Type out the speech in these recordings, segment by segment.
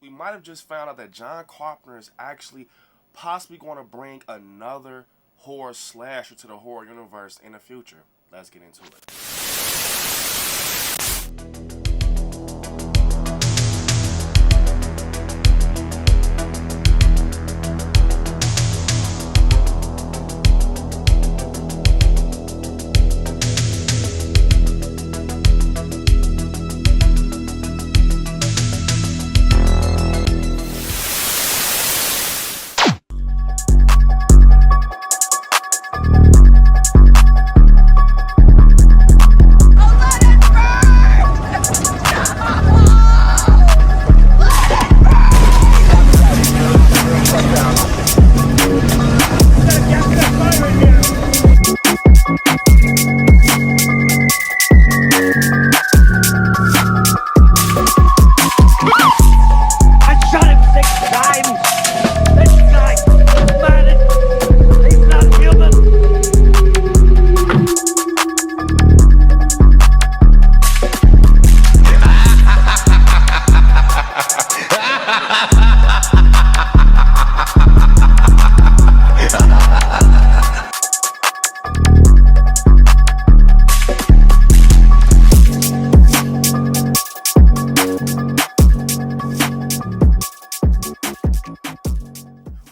we might have just found out that John Carpenter is actually possibly going to bring another horror slasher to the horror universe in the future. Let's get into it.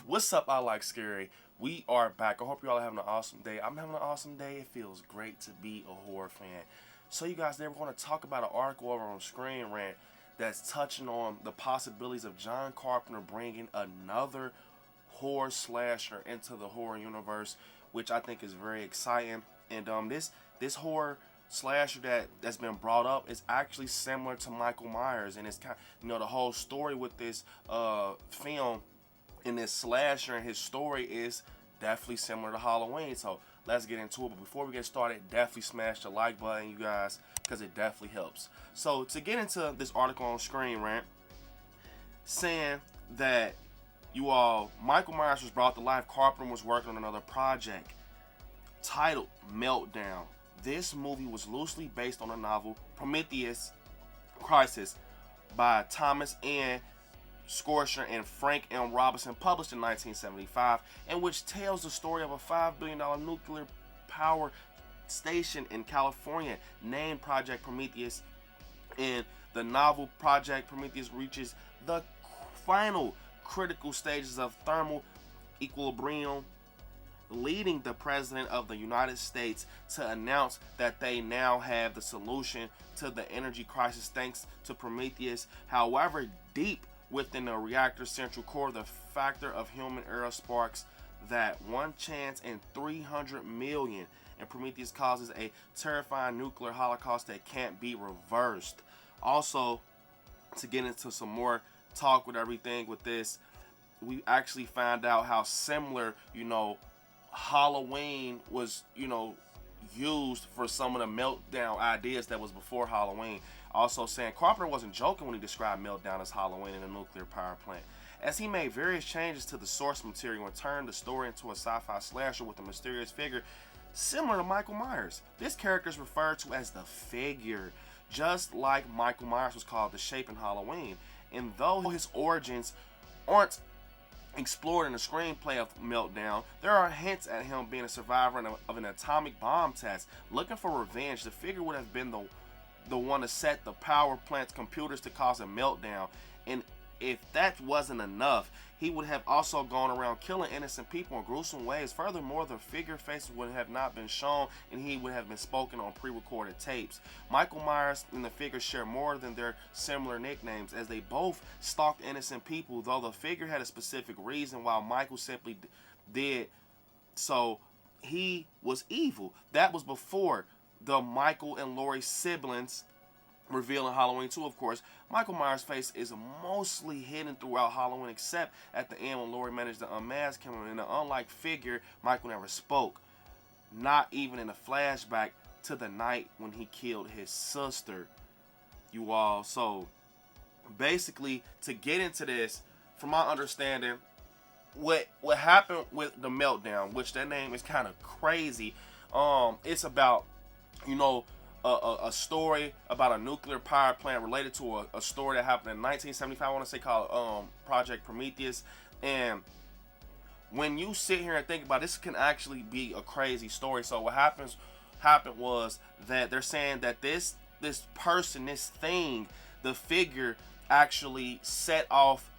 What's up, I Like Scary? We are back. I hope you all are having an awesome day. I'm having an awesome day. It feels great to be a horror fan. So you guys, today we're going to talk about an article over on Screen Rant that's touching on the possibilities of John Carpenter bringing another horror slasher into the horror universe, which I think is very exciting. And this horror slasher that's been brought up is actually similar to Michael Myers, and it's kind of, the whole story with this film. In this slasher, and his story is definitely similar to Halloween. So let's get into it. But before we get started, definitely smash the like button, you guys, because it definitely helps. So to get into this article on Screen Rant, saying that Michael Myers was brought to life. Carpenter was working on another project titled Meltdown. This movie was loosely based on the novel Prometheus Crisis by Thomas N. Scorsese and Frank M. Robinson, published in 1975, and which tells the story of a $5 billion nuclear power station in California named Project Prometheus. In the novel, Project Prometheus reaches the final critical stages of thermal equilibrium, leading the President of the United States to announce that they now have the solution to the energy crisis thanks to Prometheus. However, deep within the reactor's central core, the factor of human error sparks that one chance in 300 million, and Prometheus causes a terrifying nuclear holocaust that can't be reversed. Also, to get into some more talk with everything with this, we actually found out how similar, Halloween was, used for some of the Meltdown ideas that was before Halloween. Also saying Carpenter wasn't joking when he described Meltdown as Halloween in a nuclear power plant, as he made various changes to the source material and turned the story into a sci-fi slasher with a mysterious figure similar to Michael Myers. This character is referred to as the Figure, just like Michael Myers was called the Shape in Halloween. And though his origins aren't explored in the screenplay of Meltdown, there are hints at him being a survivor of an atomic bomb test. Looking for revenge, the Figure would have been the one to set the power plant's computers to cause a meltdown. And if that wasn't enough, he would have also gone around killing innocent people in gruesome ways. Furthermore, the Figure faces would have not been shown, and he would have been spoken on pre-recorded tapes. Michael Myers and the Figure share more than their similar nicknames, as they both stalked innocent people, though the Figure had a specific reason while Michael simply did so. He was evil. That was before the Michael and Laurie siblings reveal in Halloween 2, of course. Michael Myers' face is mostly hidden throughout Halloween, except at the end when Laurie managed to unmask him. And unlike Figure, Michael never spoke, not even in a flashback to the night when he killed his sister, you all. So basically, to get into this, from my understanding, what happened with the Meltdown, which that name is kind of crazy. It's about, a story about a nuclear power plant related to a story that happened in 1975. I want to say called Project Prometheus. And when you sit here and think about it, this, can actually be a crazy story. So what happened was that they're saying that this person, this thing, the figure, actually set off,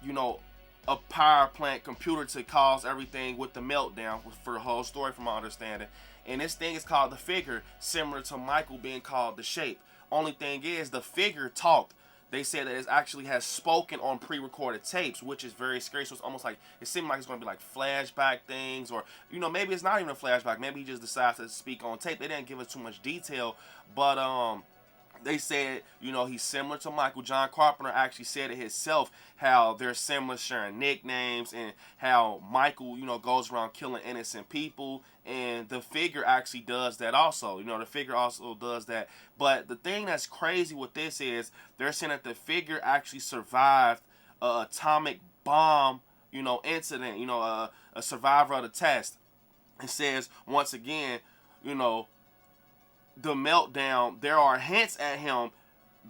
you know, a power plant computer to cause everything with the meltdown for the whole story, from my understanding. And this thing is called the figure, similar to Michael being called the shape. Only thing is, the figure talked. They said that it actually has spoken on pre-recorded tapes, which is very scary. So it's almost like, it seemed like it's going to be like flashback things, or, you know, maybe it's not even a flashback. Maybe he just decides to speak on tape. They didn't give us too much detail, but they said, you know, he's similar to Michael. John Carpenter actually said it himself, how they're similar, sharing nicknames, and how Michael, you know, goes around killing innocent people, and the figure actually does that also. You know, the figure also does that. But the thing that's crazy with this is, they're saying that the figure actually survived an atomic bomb, you know, incident, you know, a survivor of the test. It says, once again, you know, the meltdown, there are hints at him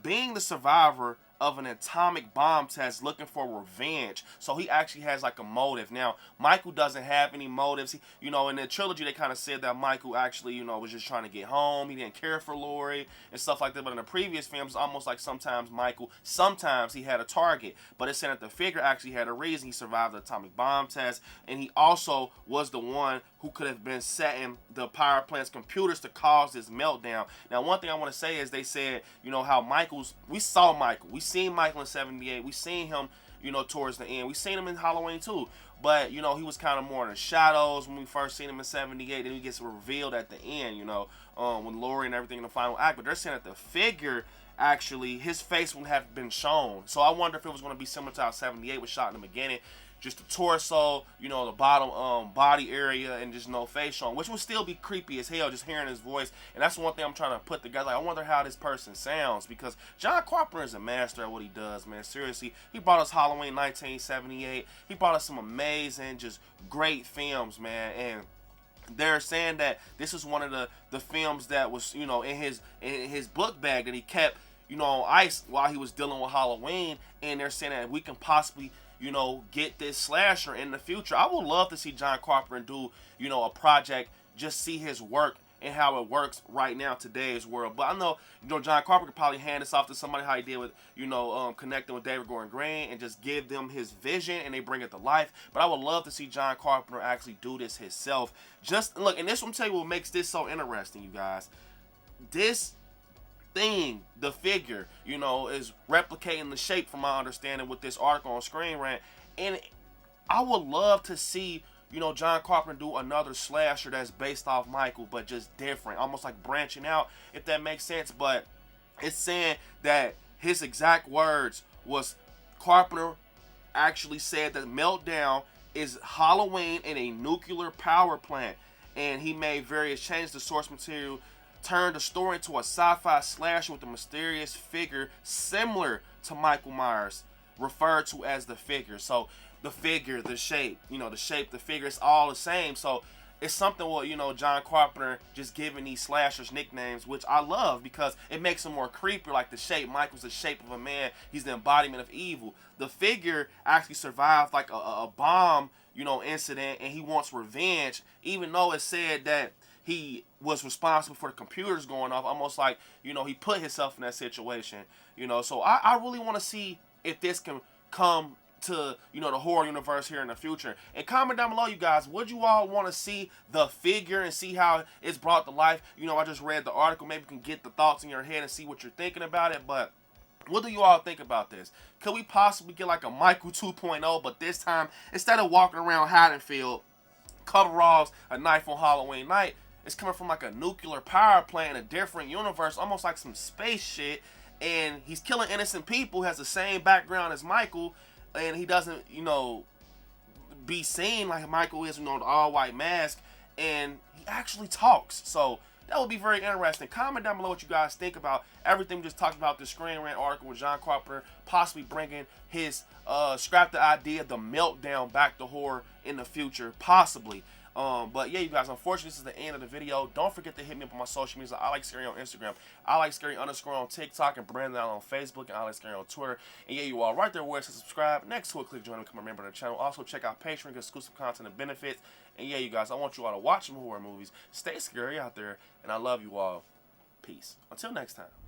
being the survivor of an atomic bomb test, looking for revenge. So he actually has like a motive. Now, Michael doesn't have any motives. He, you know, in the trilogy, they kind of said that Michael actually, you know, was just trying to get home. He didn't care for Lori and stuff like that. But in the previous films, it's almost like sometimes he had a target. But it's saying that the figure actually had a reason. He survived the atomic bomb test, and he also was the one who could have been setting the power plant's computers to cause this meltdown. Now, one thing I want to say is, they said, you know, how we saw Michael. We seen Michael in 78. We seen him, you know, towards the end. We seen him in Halloween too. But, you know, he was kind of more in the shadows when we first seen him in 78. Then he gets revealed at the end, you know, with Lori and everything in the final act. But they're saying that the figure, actually, his face wouldn't have been shown. So I wonder if it was going to be similar to how 78 was shot in the beginning. Just the torso, you know, the bottom body area, and just no face shown, which would still be creepy as hell, just hearing his voice. And that's one thing I'm trying to put together. Like, I wonder how this person sounds, because John Carpenter is a master at what he does, man. Seriously, he brought us Halloween 1978. He brought us some amazing, just great films, man. And they're saying that this is one of the films that was, you know, in his book bag that he kept, you know, on ice while he was dealing with Halloween. And they're saying that we can possibly, you know, get this slasher in the future. I would love to see John Carpenter do, you know, a project, just see his work and how it works right now, today's world. But I know, you know, John Carpenter could probably hand this off to somebody, how he did with, you know, connecting with David Gordon Green, and just give them his vision and they bring it to life. But I would love to see John Carpenter actually do this himself. Just look, and this will tell you what makes this so interesting, you guys. This thing, the figure, you know, is replicating the shape, from my understanding, with this article on Screen Rant. And I would love to see, you know, John Carpenter do another slasher that's based off Michael, but just different, almost like branching out, if that makes sense. But it's saying that his exact words was, Carpenter actually said that Meltdown is Halloween in a nuclear power plant, and he made various changes to source material, turned the story into a sci-fi slasher with a mysterious figure similar to Michael Myers, referred to as the figure. So the figure, the shape, you know, the shape, the figure, it's all the same. So it's something where, you know, John Carpenter just giving these slashers nicknames, which I love, because it makes them more creepy. Like the shape, Michael's the shape of a man. He's the embodiment of evil. The figure actually survived like a bomb, you know, incident, and he wants revenge, even though it said that he was responsible for the computers going off, almost like, you know, he put himself in that situation, you know. So I really want to see if this can come to, you know, the horror universe here in the future. And comment down below, you guys, would you all want to see the figure and see how it's brought to life? You know, I just read the article. Maybe you can get the thoughts in your head and see what you're thinking about it. But what do you all think about this? Could we possibly get like a Michael 2.0, but this time, instead of walking around Haddonfield, coveralls, a knife on Halloween night, it's coming from like a nuclear power plant in a different universe, almost like some space shit, and he's killing innocent people, has the same background as Michael, and he doesn't, you know, be seen like Michael is, you know, the all-white mask, and he actually talks. So that would be very interesting. Comment down below what you guys think about everything we just talked about, the Screen Rant article with John Carpenter possibly bringing his scrap the idea, the Meltdown, back to horror in the future, possibly. But yeah, you guys, unfortunately, this is the end of the video. Don't forget to hit me up on my social media. I like Scary on Instagram. I like Scary _ on TikTok, and Brandon on Facebook, and I like Scary on Twitter. And yeah, you all right there where it says subscribe. Next to it, click join and become a member of the channel. Also, check out Patreon, get exclusive content and benefits. And yeah, you guys, I want you all to watch some horror movies. Stay scary out there, and I love you all. Peace. Until next time.